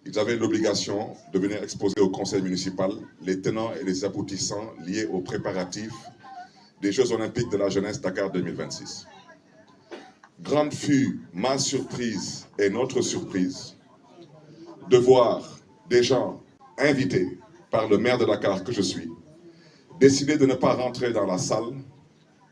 ils avaient l'obligation de venir exposer au conseil municipal les tenants et les aboutissants liés aux préparatifs des Jeux olympiques de la jeunesse Dakar 2026. Grande fut ma surprise et notre surprise de voir des gens invités par le maire de Dakar que je suis décider de ne pas rentrer dans la salle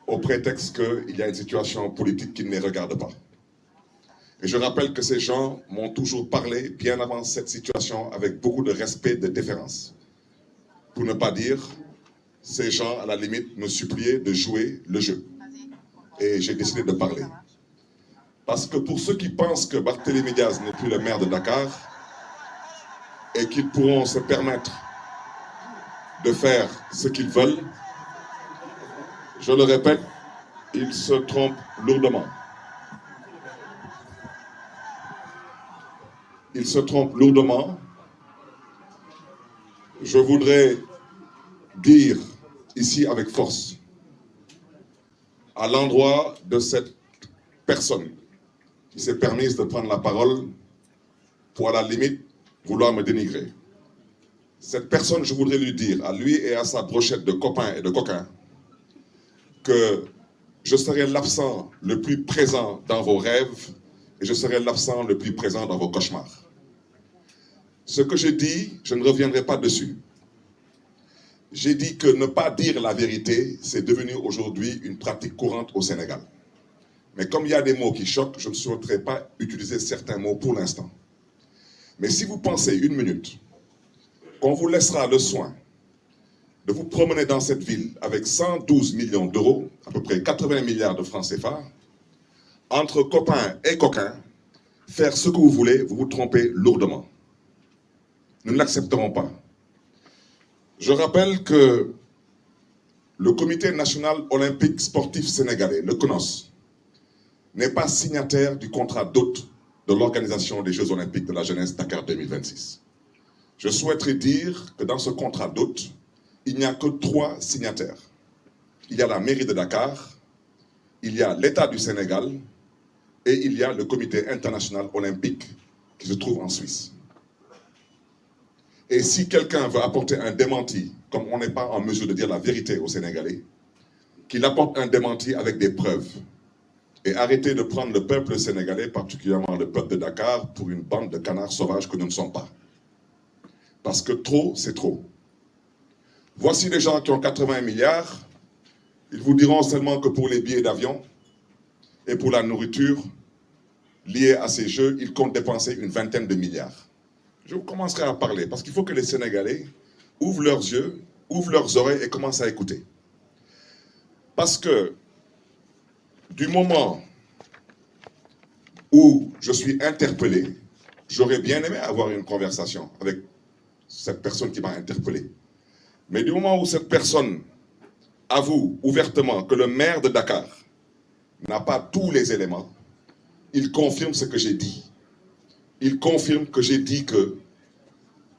au prétexte qu'il y a une situation politique qui ne les regarde pas. Et je rappelle que ces gens m'ont toujours parlé bien avant cette situation avec beaucoup de respect, de déférence. Pour ne pas dire, ces gens, à la limite, me suppliaient de jouer le jeu. Et j'ai décidé de parler. Parce que pour ceux qui pensent que Barthélémy Diaz n'est plus le maire de Dakar et qu'ils pourront se permettre de faire ce qu'ils veulent, je le répète, ils se trompent lourdement. Ils se trompent lourdement. Je voudrais dire ici avec force, à l'endroit de cette personne qui s'est permise de prendre la parole pour à la limite vouloir me dénigrer. Cette personne, je voudrais lui dire, à lui et à sa brochette de copains et de coquins, que je serai l'absent le plus présent dans vos rêves et je serai l'absent le plus présent dans vos cauchemars. Ce que j'ai dit, je ne reviendrai pas dessus. J'ai dit que ne pas dire la vérité, c'est devenu aujourd'hui une pratique courante au Sénégal. Mais comme il y a des mots qui choquent, je ne souhaiterais pas utiliser certains mots pour l'instant. Mais si vous pensez une minute qu'on vous laissera le soin de vous promener dans cette ville avec 112 millions d'euros, à peu près 80 milliards de francs CFA, entre copains et coquins, faire ce que vous voulez, vous vous trompez lourdement. Nous ne l'accepterons pas. Je rappelle que le Comité national olympique sportif sénégalais, le CNOS, n'est pas signataire du contrat d'hôte de l'organisation des Jeux olympiques de la jeunesse Dakar 2026. Je souhaiterais dire que dans ce contrat d'hôte, il n'y a que 3 signataires. Il y a la mairie de Dakar, il y a l'État du Sénégal et il y a le Comité international olympique qui se trouve en Suisse. Et si quelqu'un veut apporter un démenti, comme on n'est pas en mesure de dire la vérité aux Sénégalais, qu'il apporte un démenti avec des preuves. Et arrêtez de prendre le peuple sénégalais, particulièrement le peuple de Dakar, pour une bande de canards sauvages que nous ne sommes pas. Parce que trop, c'est trop. Voici des gens qui ont 80 milliards, ils vous diront seulement que pour les billets d'avion et pour la nourriture liée à ces jeux, ils comptent dépenser une vingtaine de milliards. Je vous commencerai à parler, parce qu'il faut que les Sénégalais ouvrent leurs yeux, ouvrent leurs oreilles et commencent à écouter. Parce que du moment où je suis interpellé, j'aurais bien aimé avoir une conversation avec cette personne qui m'a interpellé. Mais du moment où cette personne avoue ouvertement que le maire de Dakar n'a pas tous les éléments, il confirme ce que j'ai dit. Il confirme que j'ai dit que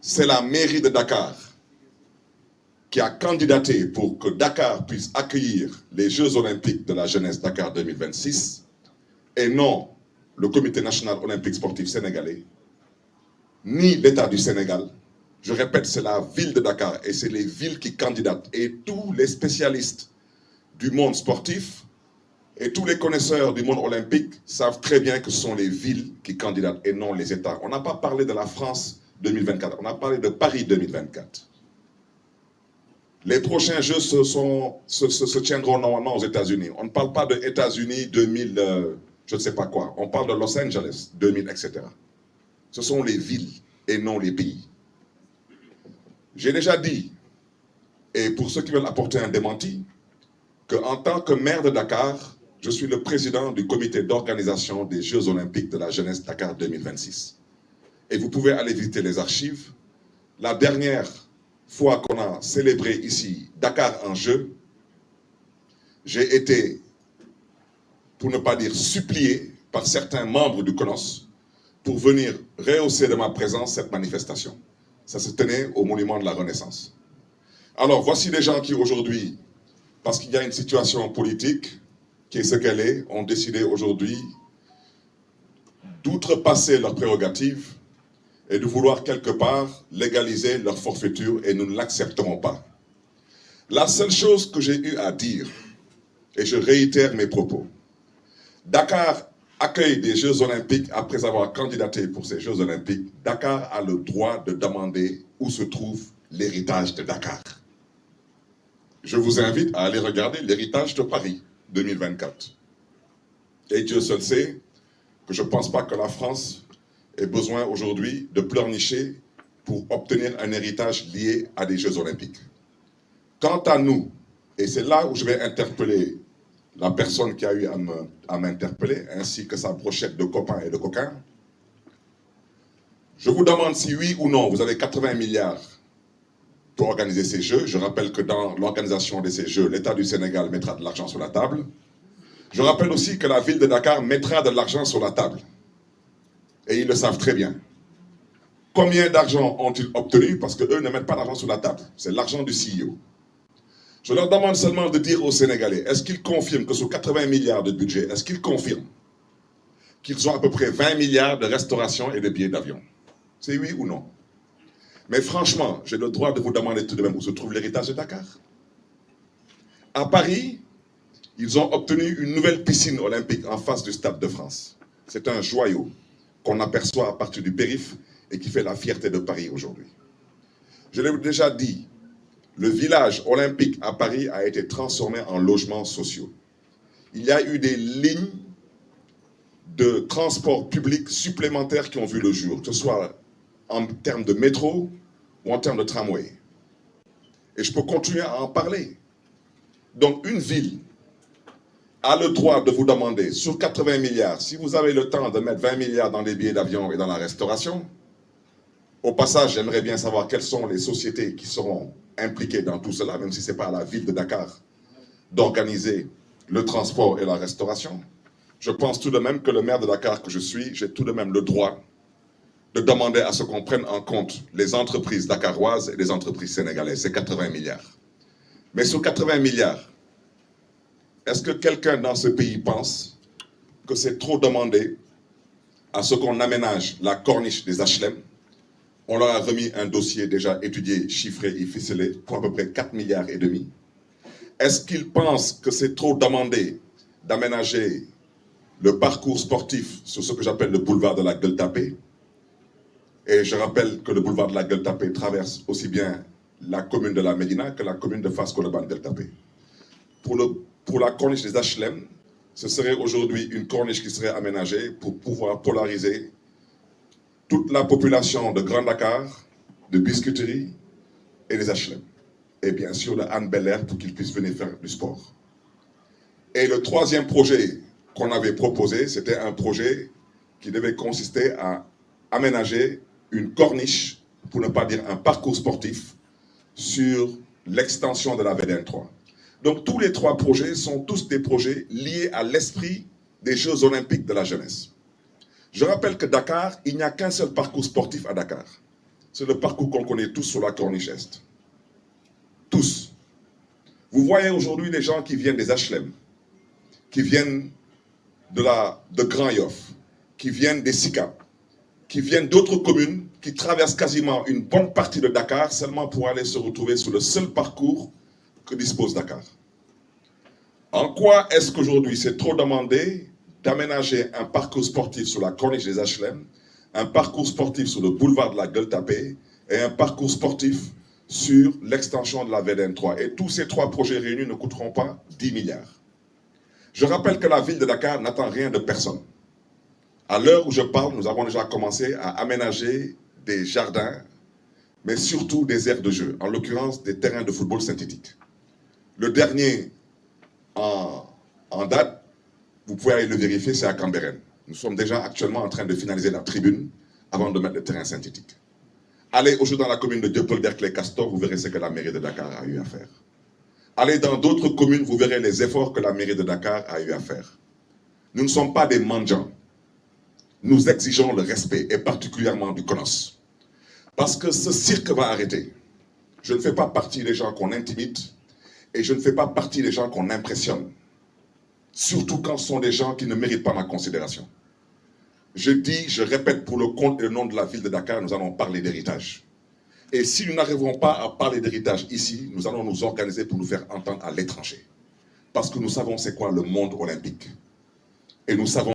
c'est la mairie de Dakar qui a candidaté pour que Dakar puisse accueillir les Jeux olympiques de la jeunesse Dakar 2026 et non le Comité national olympique sportif sénégalais, ni l'État du Sénégal. Je répète, c'est la ville de Dakar et c'est les villes qui candidatent. Et tous les spécialistes du monde sportif et tous les connaisseurs du monde olympique savent très bien que ce sont les villes qui candidatent et non les États. On n'a pas parlé de la France 2024, on a parlé de Paris 2024. Les prochains Jeux se tiendront normalement aux États-Unis. On ne parle pas de États-Unis 2000, je ne sais pas quoi. On parle de Los Angeles 2000, etc. Ce sont les villes et non les pays. J'ai déjà dit, et pour ceux qui veulent apporter un démenti, qu'en tant que maire de Dakar, je suis le président du comité d'organisation des Jeux olympiques de la jeunesse Dakar 2026. Et vous pouvez aller visiter les archives. La dernière fois qu'on a célébré ici Dakar en jeu, j'ai été, pour ne pas dire supplié, par certains membres du CNOS pour venir rehausser de ma présence cette manifestation. Ça se tenait au monument de la Renaissance. Alors, voici des gens qui aujourd'hui, parce qu'il y a une situation politique qui est ce qu'elle est, ont décidé aujourd'hui d'outrepasser leurs prérogatives et de vouloir quelque part légaliser leur forfaiture, et nous ne l'accepterons pas. La seule chose que j'ai eu à dire, et je réitère mes propos, Dakar accueille des Jeux Olympiques après avoir candidaté pour ces Jeux Olympiques. Dakar a le droit de demander où se trouve l'héritage de Dakar. Je vous invite à aller regarder l'héritage de Paris 2024. Et Dieu seul sait que je ne pense pas que la France ait besoin aujourd'hui de pleurnicher pour obtenir un héritage lié à des Jeux Olympiques. Quant à nous, et c'est là où je vais interpeller la personne qui a eu à m'interpeller, ainsi que sa brochette de copains et de coquins, je vous demande si oui ou non, vous avez 80 milliards pour organiser ces Jeux. Je rappelle que dans l'organisation de ces Jeux, l'État du Sénégal mettra de l'argent sur la table. Je rappelle aussi que la ville de Dakar mettra de l'argent sur la table. Et ils le savent très bien. Combien d'argent ont-ils obtenu? Parce qu'eux ne mettent pas d'argent sur la table. C'est l'argent du CEO. Je leur demande seulement de dire aux Sénégalais, est-ce qu'ils confirment que sur 80 milliards de budget, est-ce qu'ils confirment qu'ils ont à peu près 20 milliards de restauration et de billets d'avion? C'est oui ou non? Mais franchement, j'ai le droit de vous demander tout de même où se trouve l'héritage de Dakar. À Paris, ils ont obtenu une nouvelle piscine olympique en face du Stade de France. C'est un joyau qu'on aperçoit à partir du périph' et qui fait la fierté de Paris aujourd'hui. Je l'ai déjà dit, le village olympique à Paris a été transformé en logements sociaux. Il y a eu des lignes de transport public supplémentaires qui ont vu le jour, que ce soit en termes de métro ou en termes de tramway. Et je peux continuer à en parler. Donc une ville a le droit de vous demander, sur 80 milliards, si vous avez le temps de mettre 20 milliards dans les billets d'avion et dans la restauration. Au passage, j'aimerais bien savoir quelles sont les sociétés qui seront impliquées dans tout cela, même si ce n'est pas à la ville de Dakar d'organiser le transport et la restauration. Je pense tout de même que le maire de Dakar que je suis, j'ai tout de même le droit de demander à ce qu'on prenne en compte les entreprises dakaroises et les entreprises sénégalaises. C'est 80 milliards. Mais sur 80 milliards, est-ce que quelqu'un dans ce pays pense que c'est trop demandé à ce qu'on aménage la corniche des HLM? On leur a remis un dossier déjà étudié, chiffré et ficelé pour à peu près 4 milliards et demi. Est-ce qu'ils pensent que c'est trop demandé d'aménager le parcours sportif sur ce que j'appelle le boulevard de la Gueule-Tapée? Et je rappelle que le boulevard de la Gueule-Tapée traverse aussi bien la commune de la Médina que la commune de Fass-Colobane-Gueule-Tapée. Pour la corniche des HLM, ce serait aujourd'hui une corniche qui serait aménagée pour pouvoir polariser toute la population de Grand Dakar, de Biscuiterie et des HLM. Et bien sûr de Anne Belair pour qu'ils puissent venir faire du sport. Et le troisième projet qu'on avait proposé, c'était un projet qui devait consister à aménager une corniche, pour ne pas dire un parcours sportif, sur l'extension de la VDN 3. Donc tous les trois projets sont tous des projets liés à l'esprit des Jeux Olympiques de la jeunesse. Je rappelle que Dakar, il n'y a qu'un seul parcours sportif à Dakar. C'est le parcours qu'on connaît tous sur la corniche Est. Tous. Vous voyez aujourd'hui les gens qui viennent des HLM, qui viennent de Grand Yoff, qui viennent des SICAP, qui viennent d'autres communes, qui traversent quasiment une bonne partie de Dakar seulement pour aller se retrouver sur le seul parcours que dispose Dakar. En quoi est-ce qu'aujourd'hui c'est trop demandé d'aménager un parcours sportif sur la corniche des HLM, un parcours sportif sur le boulevard de la Gueule-Tapée et un parcours sportif sur l'extension de la VDN 3. Et tous ces trois projets réunis ne coûteront pas 10 milliards. Je rappelle que la ville de Dakar n'attend rien de personne. À l'heure où je parle, nous avons déjà commencé à aménager des jardins, mais surtout des aires de jeu, en l'occurrence des terrains de football synthétique. Le dernier en date, vous pouvez aller le vérifier, c'est à Cambérène. Nous sommes déjà actuellement en train de finaliser la tribune avant de mettre le terrain synthétique. Allez aujourd'hui dans la commune de Dieuppeul-Derklé-Castor, vous verrez ce que la mairie de Dakar a eu à faire. Allez dans d'autres communes, vous verrez les efforts que la mairie de Dakar a eu à faire. Nous ne sommes pas des mendiants. Nous exigeons le respect, et particulièrement du CONOS. Parce que ce cirque va arrêter. Je ne fais pas partie des gens qu'on intimide, et je ne fais pas partie des gens qu'on impressionne. Surtout quand ce sont des gens qui ne méritent pas ma considération. je dis, je répète, pour le compte et le nom de la ville de Dakar, nous allons parler d'héritage. Et si nous n'arrivons pas à parler d'héritage ici, nous allons nous organiser pour nous faire entendre à l'étranger. Parce que nous savons c'est quoi le monde olympique. Et nous savons